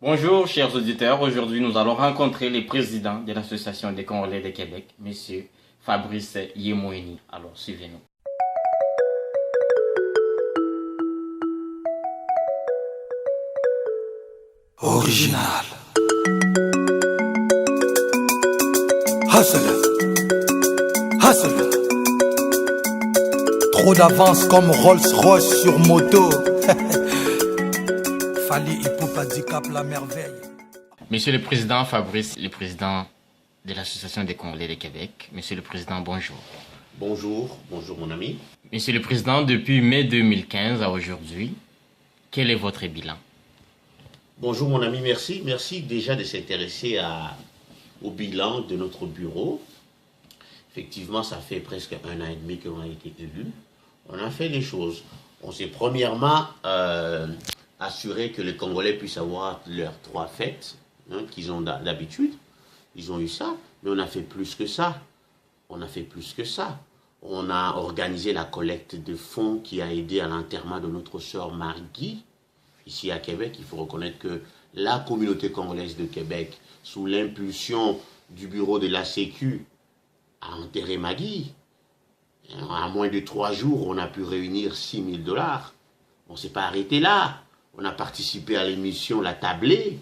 Bonjour chers auditeurs, aujourd'hui nous allons rencontrer le président de l'Association des Congolais de Québec, Monsieur Fabrice Yemoini. Alors suivez-nous. Original. Hustle. Hustle. Trop d'avance comme Rolls-Royce sur moto. Fali Hippopadicap la merveille. Monsieur le président Fabrice, le président de l'Association des Congolais de Québec. Monsieur le président, bonjour. Bonjour mon ami. Monsieur le président, depuis mai 2015 à aujourd'hui, quel est votre bilan? Bonjour mon ami, merci. Merci déjà de s'intéresser au bilan de notre bureau. Effectivement, ça fait presque 1 an et demi qu'on a été élus. On a fait des choses. On s'est premièrement assuré que les Congolais puissent avoir leurs 3 fêtes qu'ils ont d'habitude. Ils ont eu ça, mais on a fait plus que ça. On a organisé la collecte de fonds qui a aidé à l'enterrement de notre sœur Margui. Ici à Québec, il faut reconnaître que la communauté congolaise de Québec, sous l'impulsion du bureau de la Sécu, a enterré Magui. En moins de 3 jours, on a pu réunir 6 000 $. On ne s'est pas arrêté là. On a participé à l'émission La Tablée.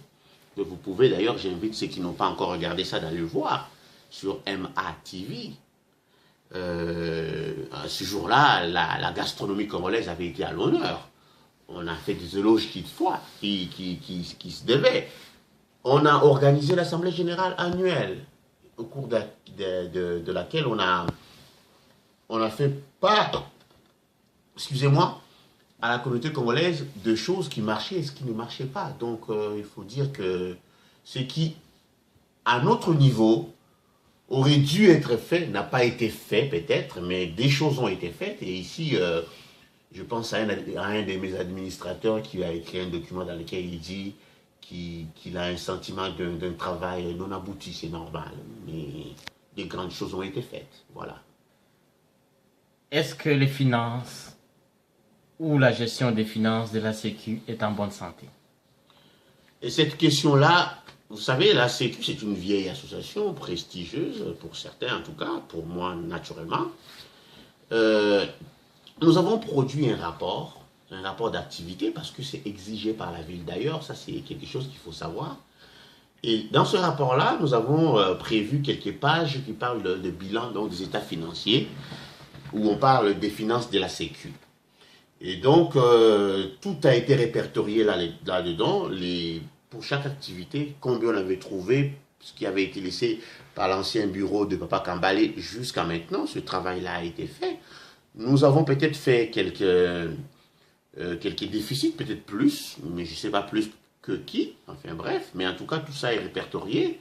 Que vous pouvez d'ailleurs, j'invite ceux qui n'ont pas encore regardé ça d'aller le voir sur MATV. Ce jour-là, la gastronomie congolaise avait été à l'honneur. On a fait des éloges qui se devaient. On a organisé l'Assemblée générale annuelle, au cours de laquelle on a fait part, excusez-moi, à la communauté congolaise de choses qui marchaient et ce qui ne marchait pas. Donc, il faut dire que ce qui, à notre niveau, aurait dû être fait, n'a pas été fait peut-être, mais des choses ont été faites. Et ici, je pense à un de mes administrateurs qui a écrit un document dans lequel il dit qu'il a un sentiment d'un travail non abouti, c'est normal. Mais des grandes choses ont été faites, voilà. Est-ce que les finances ou la gestion des finances de la Sécu est en bonne santé? Et cette question-là, vous savez, la Sécu, c'est une vieille association prestigieuse, pour certains en tout cas, pour moi naturellement. Nous avons produit un rapport d'activité, parce que c'est exigé par la ville d'ailleurs, ça c'est quelque chose qu'il faut savoir. Et dans ce rapport-là, nous avons prévu quelques pages qui parlent de bilan donc, des états financiers, où on parle des finances de la Sécu. Et donc, tout a été répertorié là-dedans, pour chaque activité, combien on avait trouvé, ce qui avait été laissé par l'ancien bureau de Papa Kambale jusqu'à maintenant, ce travail-là a été fait. Nous avons peut-être fait quelques déficits, peut-être plus, mais je ne sais pas plus que qui, enfin bref, mais en tout cas tout ça est répertorié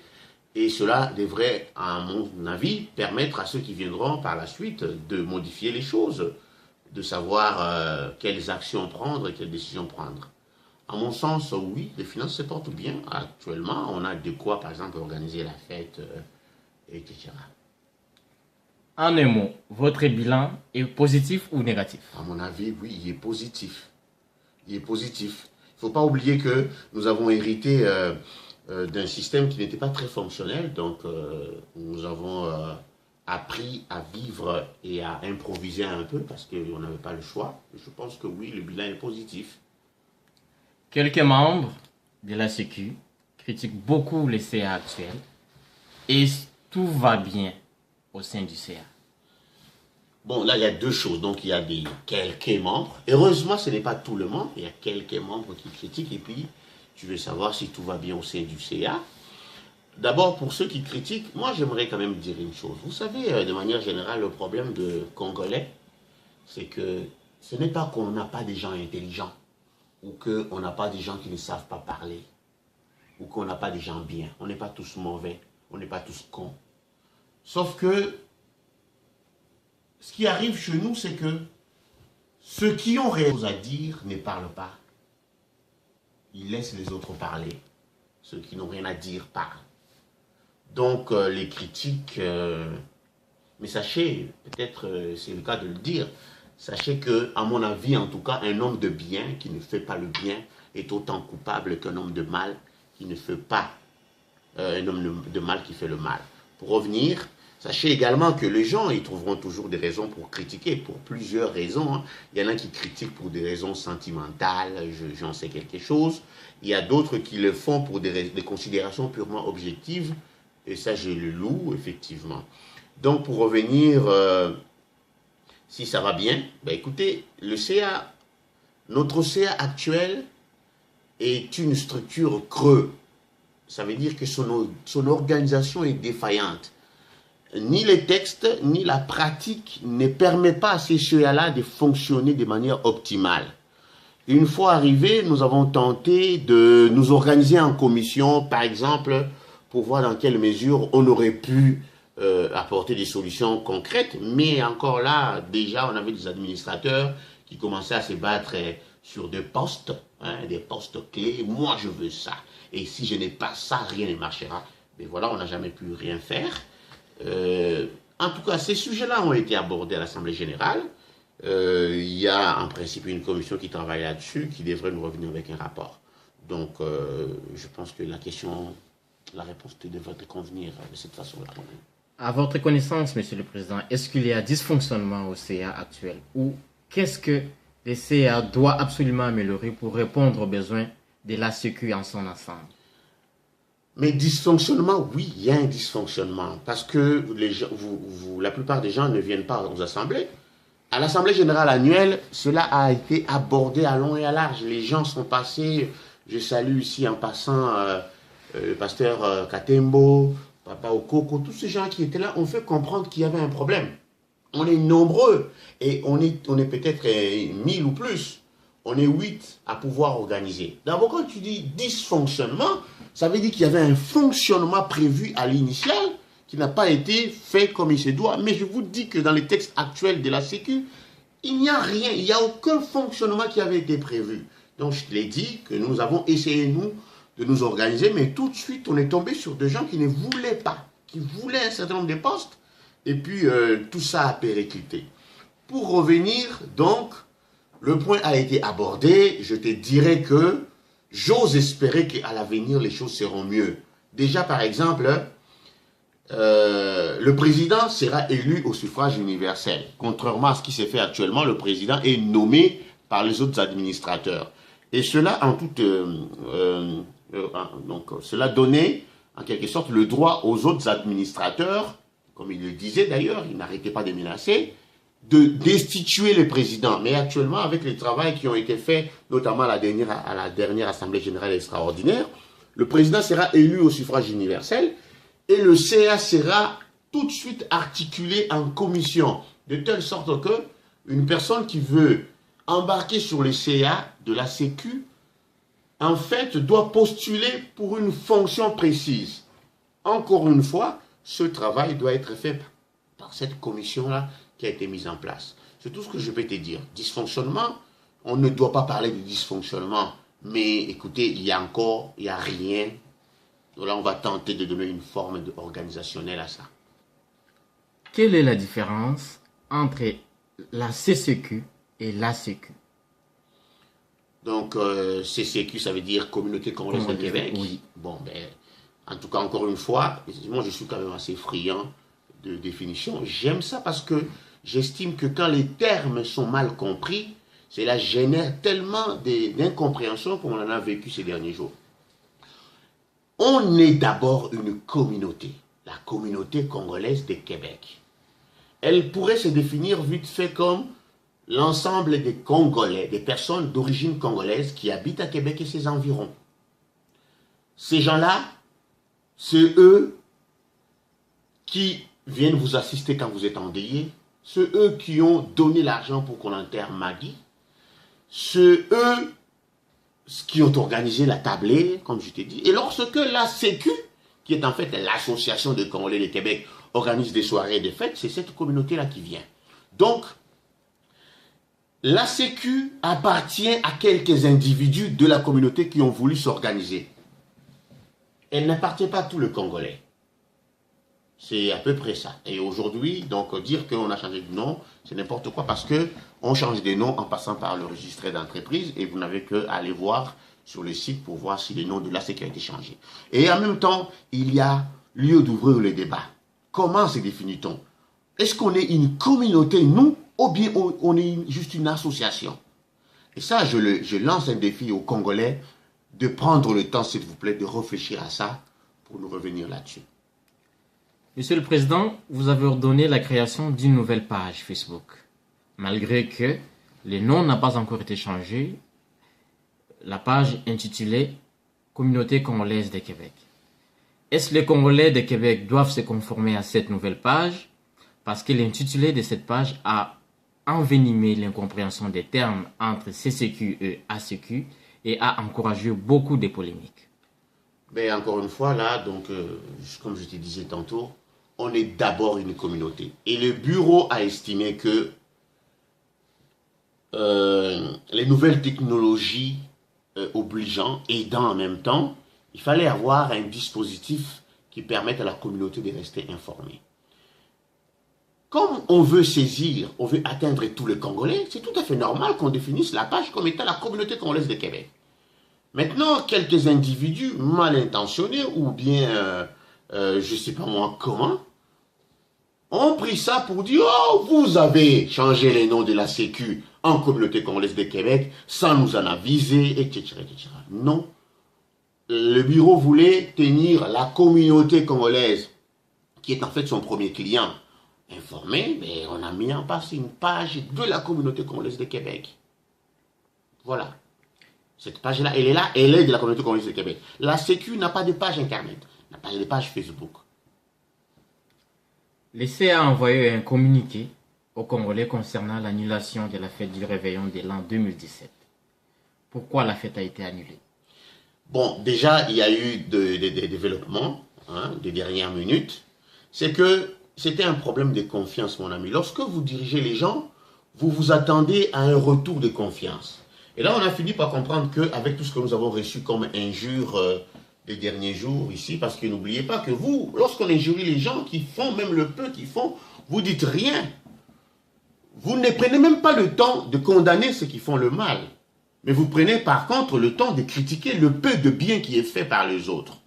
et cela devrait, à mon avis, permettre à ceux qui viendront par la suite de modifier les choses, de savoir quelles actions prendre et quelles décisions prendre. À mon sens, oui, les finances se portent bien actuellement, on a de quoi par exemple organiser la fête, etc. En un mot, votre bilan est positif ou négatif? À mon avis, oui, il est positif. Il est positif. Il ne faut pas oublier que nous avons hérité d'un système qui n'était pas très fonctionnel. Donc, nous avons appris à vivre et à improviser un peu parce qu'on n'avait pas le choix. Je pense que oui, le bilan est positif. Quelques membres de la Sécu critiquent beaucoup le CA actuel et tout va bien au sein du CA. Bon, là, il y a 2 choses. Donc, il y a quelques membres. Heureusement, ce n'est pas tout le monde. Il y a quelques membres qui critiquent. Et puis, tu veux savoir si tout va bien au sein du CA. D'abord, pour ceux qui critiquent, moi, j'aimerais quand même dire une chose. Vous savez, de manière générale, le problème de Congolais, c'est que ce n'est pas qu'on n'a pas des gens intelligents ou qu'on n'a pas des gens qui ne savent pas parler ou qu'on n'a pas des gens bien. On n'est pas tous mauvais. On n'est pas tous cons. Sauf que ce qui arrive chez nous, c'est que ceux qui ont rien à dire ne parlent pas. Ils laissent les autres parler. Ceux qui n'ont rien à dire parlent. Donc, les critiques, mais sachez, peut-être c'est le cas de le dire, sachez que, à mon avis, en tout cas, un homme de bien qui ne fait pas le bien est autant coupable qu'un homme de mal il ne fait pas un homme de mal qui fait le mal. Pour revenir, sachez également que les gens, ils trouveront toujours des raisons pour critiquer, pour plusieurs raisons. Hein. Il y en a qui critiquent pour des raisons sentimentales, j'en sais quelque chose. Il y a d'autres qui le font pour des considérations purement objectives, et ça, je le loue, effectivement. Donc, pour revenir, si ça va bien, ben écoutez, le CA, notre CA actuel est une structure creux. Ça veut dire que son organisation est défaillante. Ni les textes, ni la pratique ne permettent pas à ces CA-là de fonctionner de manière optimale. Une fois arrivés, nous avons tenté de nous organiser en commission, par exemple, pour voir dans quelle mesure on aurait pu apporter des solutions concrètes. Mais encore là, déjà, on avait des administrateurs qui commençaient à se battre sur des postes clés. Moi, je veux ça. Et si je n'ai pas ça, rien ne marchera. Mais voilà, on n'a jamais pu rien faire. En tout cas, ces sujets-là ont été abordés à l'Assemblée générale. Il y a en principe une commission qui travaille là-dessus, qui devrait nous revenir avec un rapport. Donc, je pense que la réponse devrait te convenir de cette façon-là. À votre connaissance, Monsieur le Président, est-ce qu'il y a dysfonctionnement au CA actuel? Ou qu'est-ce que le CA doit absolument améliorer pour répondre aux besoins de la Sécu en son ensemble? Mais dysfonctionnement, oui, il y a un dysfonctionnement. Parce que la plupart des gens ne viennent pas aux assemblées. À l'Assemblée générale annuelle, cela a été abordé à long et à large. Les gens sont passés, je salue ici en passant le pasteur Katembo, Papa Okoko, tous ces gens qui étaient là ont fait comprendre qu'il y avait un problème. On est nombreux et on est peut-être 1000 ou plus. On est 8 à pouvoir organiser. D'abord, quand tu dis dysfonctionnement, ça veut dire qu'il y avait un fonctionnement prévu à l'initial qui n'a pas été fait comme il se doit. Mais je vous dis que dans les textes actuels de la Sécu, il n'y a rien, il n'y a aucun fonctionnement qui avait été prévu. Donc je te l'ai dit que nous avons essayé, nous, de nous organiser, mais tout de suite, on est tombé sur des gens qui ne voulaient pas, qui voulaient un certain nombre de postes, et puis tout ça a périclité. Pour revenir, donc, le point a été abordé, je te dirais que j'ose espérer qu'à l'avenir, les choses seront mieux. Déjà, par exemple, le président sera élu au suffrage universel. Contrairement à ce qui s'est fait actuellement, le président est nommé par les autres administrateurs. Et cela, cela donnait, en quelque sorte, le droit aux autres administrateurs, comme il le disait d'ailleurs, il n'arrêtait pas de menacer, de destituer le président. Mais actuellement, avec les travaux qui ont été faits, notamment à la dernière Assemblée générale extraordinaire, le président sera élu au suffrage universel et le CA sera tout de suite articulé en commission, de telle sorte que une personne qui veut embarquer sur le CA de la Sécu, en fait, doit postuler pour une fonction précise. Encore une fois, ce travail doit être fait par cette commission-là qui a été mise en place. C'est tout ce que je peux te dire. Dysfonctionnement, on ne doit pas parler de dysfonctionnement, mais écoutez, il y a rien. Là, on va tenter de donner une forme organisationnelle à ça. Quelle est la différence entre la CCQ et la Sécu? Donc, CCQ, ça veut dire Communauté Congolaise de Québec. Oui. Bon, ben, en tout cas, encore une fois, moi, je suis quand même assez friand de définition. J'aime ça parce que j'estime que quand les termes sont mal compris, cela génère tellement d'incompréhension comme on en a vécu ces derniers jours. On est d'abord une communauté, la communauté congolaise de Québec. Elle pourrait se définir vite fait comme l'ensemble des Congolais, des personnes d'origine congolaise qui habitent à Québec et ses environs. Ces gens-là, c'est eux qui viennent vous assister quand vous êtes endeuillé, c'est eux qui ont donné l'argent pour qu'on enterre Maggie, c'est eux qui ont organisé la tablée, comme je t'ai dit. Et lorsque la Sécu, qui est en fait l'association de Congolais de Québec, organise des soirées et des fêtes, c'est cette communauté-là qui vient. Donc, la Sécu appartient à quelques individus de la communauté qui ont voulu s'organiser. Elle n'appartient pas à tout le Congolais. C'est à peu près ça. Et aujourd'hui, donc dire qu'on a changé de nom, c'est n'importe quoi parce qu'on change de nom en passant par le registre d'entreprise et vous n'avez qu'à aller voir sur le site pour voir si le nom de la sécu a été changé. Et en même temps, il y a lieu d'ouvrir le débat. Comment se définit-on? Est-ce qu'on est une communauté, nous, ou bien on est juste une association? Et ça, je lance un défi aux Congolais de prendre le temps, s'il vous plaît, de réfléchir à ça pour nous revenir là-dessus. Monsieur le Président, vous avez ordonné la création d'une nouvelle page Facebook. Malgré que le nom n'a pas encore été changé, la page intitulée Communauté congolaise de Québec. Est-ce les Congolais de Québec doivent se conformer à cette nouvelle page? Parce que l'intitulé de cette page a envenimé l'incompréhension des termes entre CCQ et ACQ et a encouragé beaucoup de polémiques. Mais encore une fois, là, donc, comme je te disais tantôt, on est d'abord une communauté. Et le bureau a estimé que les nouvelles technologies obligeant, aidant en même temps, il fallait avoir un dispositif qui permette à la communauté de rester informée. Comme on veut saisir, on veut atteindre tous les Congolais, c'est tout à fait normal qu'on définisse la page comme étant la communauté congolaise de Québec. Maintenant, quelques individus mal intentionnés ou bien, je ne sais pas moi comment, ont pris ça pour dire « Oh, vous avez changé les noms de la Sécu en communauté congolaise de Québec sans nous en aviser, etc. etc. » Non. Le bureau voulait tenir la communauté congolaise, qui est en fait son premier client, informé, mais on a mis en place une page de la communauté congolaise de Québec. Voilà. Cette page-là, elle est de la communauté congolaise de Québec. La Sécu n'a pas de page Internet, n'a pas de page Facebook. Le CA a envoyé un communiqué aux Congolais concernant l'annulation de la fête du réveillon de l'an 2017. Pourquoi la fête a été annulée? Bon, déjà, il y a eu des développements, des dernières minutes. C'est que c'était un problème de confiance, mon ami. Lorsque vous dirigez les gens, vous vous attendez à un retour de confiance. Et là, on a fini par comprendre qu'avec tout ce que nous avons reçu comme injures les derniers jours ici, parce que n'oubliez pas que vous, lorsqu'on injurie les gens qui font, même le peu qu'ils font, vous dites rien. Vous ne prenez même pas le temps de condamner ceux qui font le mal. Mais vous prenez par contre le temps de critiquer le peu de bien qui est fait par les autres.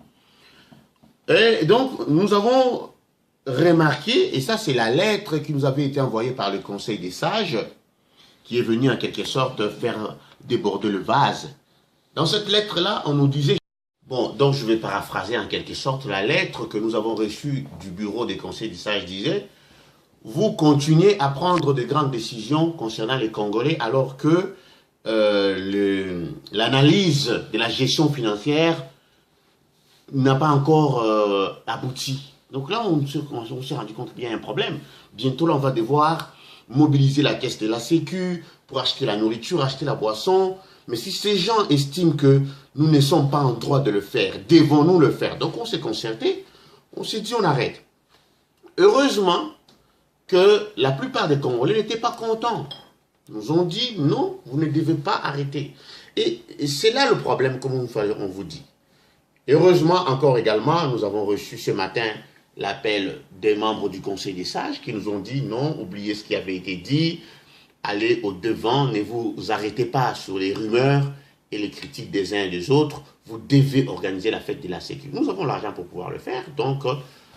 Et donc, nous avons remarqué, et ça c'est la lettre qui nous avait été envoyée par le Conseil des sages, qui est venu en quelque sorte faire déborder le vase. Dans cette lettre-là, on nous disait... Bon, donc je vais paraphraser en quelque sorte la lettre que nous avons reçue du bureau des conseils des sages disait « Vous continuez à prendre de grandes décisions concernant les Congolais alors que l'analyse de la gestion financière n'a pas encore abouti. » Donc là, on s'est rendu compte qu'il y a un problème. Bientôt, là, on va devoir mobiliser la caisse de la Sécu pour acheter la nourriture, acheter la boisson. Mais si ces gens estiment que nous ne sommes pas en droit de le faire, devons-nous le faire? Donc on s'est concerté, on s'est dit on arrête. Heureusement que la plupart des Congolais n'étaient pas contents. Ils nous ont dit non, vous ne devez pas arrêter. Et c'est là le problème, comme on vous dit. Heureusement encore également, nous avons reçu ce matin l'appel des membres du Conseil des sages qui nous ont dit non, oubliez ce qui avait été dit, allez au-devant, ne vous arrêtez pas sur les rumeurs et les critiques des uns et des autres, vous devez organiser la fête de la Sécu. Nous avons l'argent pour pouvoir le faire, donc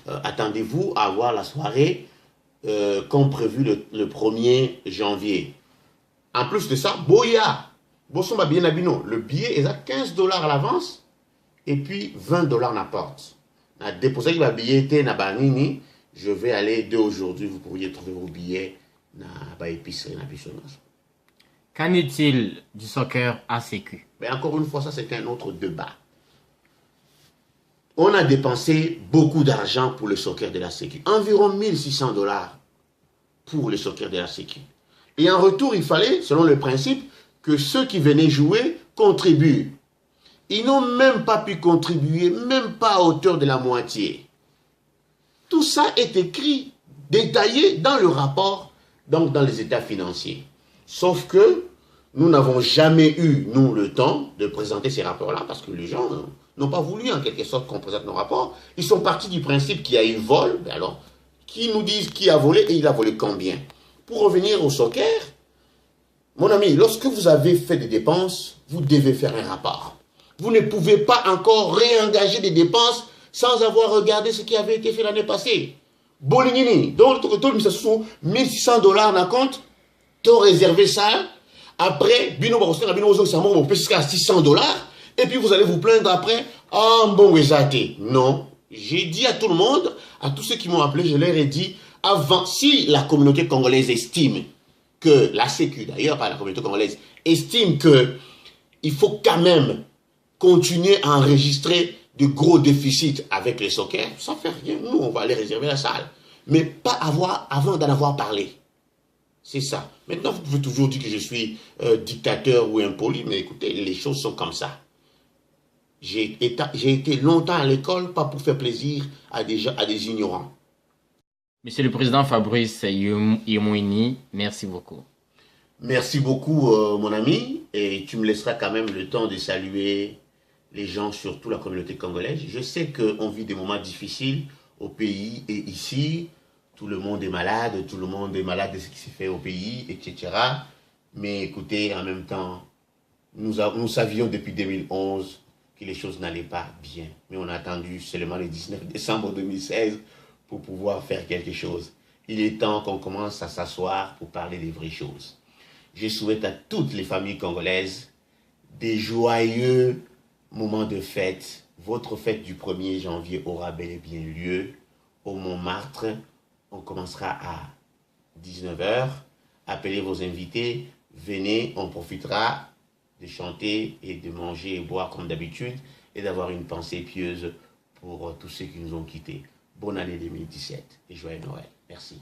attendez-vous à avoir la soirée comme prévu le 1er janvier. En plus de ça, Boya, Bossomba bien abino, le billet est à 15 $ à l'avance et puis 20 $ n'apporte. Na déposé le billet na banini, je vais aller dès aujourd'hui, vous pourriez trouver vos billets na ba épicerie na bisonage. Qu'en est-il du soccer ACQ? Mais encore une fois, ça c'est un autre débat. On a dépensé beaucoup d'argent pour le soccer de la Sécu. Environ 1600 $ pour le soccer de la Sécu. Et en retour, il fallait, selon le principe, que ceux qui venaient jouer contribuent. Ils n'ont même pas pu contribuer, même pas à hauteur de la moitié. Tout ça est écrit, détaillé dans le rapport, donc dans les états financiers. Sauf que nous n'avons jamais eu, nous, le temps de présenter ces rapports-là, parce que les gens n'ont pas voulu, en quelque sorte, qu'on présente nos rapports. Ils sont partis du principe qu'il y a eu vol. Mais alors, qui nous disent qui a volé et il a volé combien? Pour revenir au soccer, mon ami, lorsque vous avez fait des dépenses, vous devez faire un rapport. Vous ne pouvez pas encore réengager des dépenses sans avoir regardé ce qui avait été fait l'année passée. Bolinini, donc tout ça sont $1600 en compte, tu réservé ça. Après, bino c'est jusqu'à $600. Et puis vous allez vous plaindre après, ah bon, non. J'ai dit à tout le monde, à tous ceux qui m'ont appelé, je leur ai dit, avant, si la communauté congolaise estime que, la Sécu d'ailleurs, pas la communauté congolaise, estime que il faut quand même continuer à enregistrer de gros déficits avec les soccer, ça fait rien. Nous, on va aller réserver la salle. Mais pas avant d'en avoir parlé. C'est ça. Maintenant, vous pouvez toujours dire que je suis dictateur ou impoli, mais écoutez, les choses sont comme ça. J'ai été longtemps à l'école, pas pour faire plaisir à des ignorants. Monsieur le Président Fabrice Yemouini, merci beaucoup. Merci beaucoup, mon ami. Et tu me laisseras quand même le temps de saluer les gens, surtout la communauté congolaise. Je sais qu'on vit des moments difficiles au pays et ici. Tout le monde est malade de ce qui s'est fait au pays, etc. Mais écoutez, en même temps, nous savions depuis 2011 que les choses n'allaient pas bien. Mais on a attendu seulement le 19 décembre 2016 pour pouvoir faire quelque chose. Il est temps qu'on commence à s'asseoir pour parler des vraies choses. Je souhaite à toutes les familles congolaises des joyeux moments de fête. Votre fête du 1er janvier aura bel et bien lieu au Montmartre. On commencera à 19 h. Appelez vos invités, venez, on profitera de chanter et de manger et boire comme d'habitude et d'avoir une pensée pieuse pour tous ceux qui nous ont quittés. Bonne année 2017 et joyeux Noël. Merci.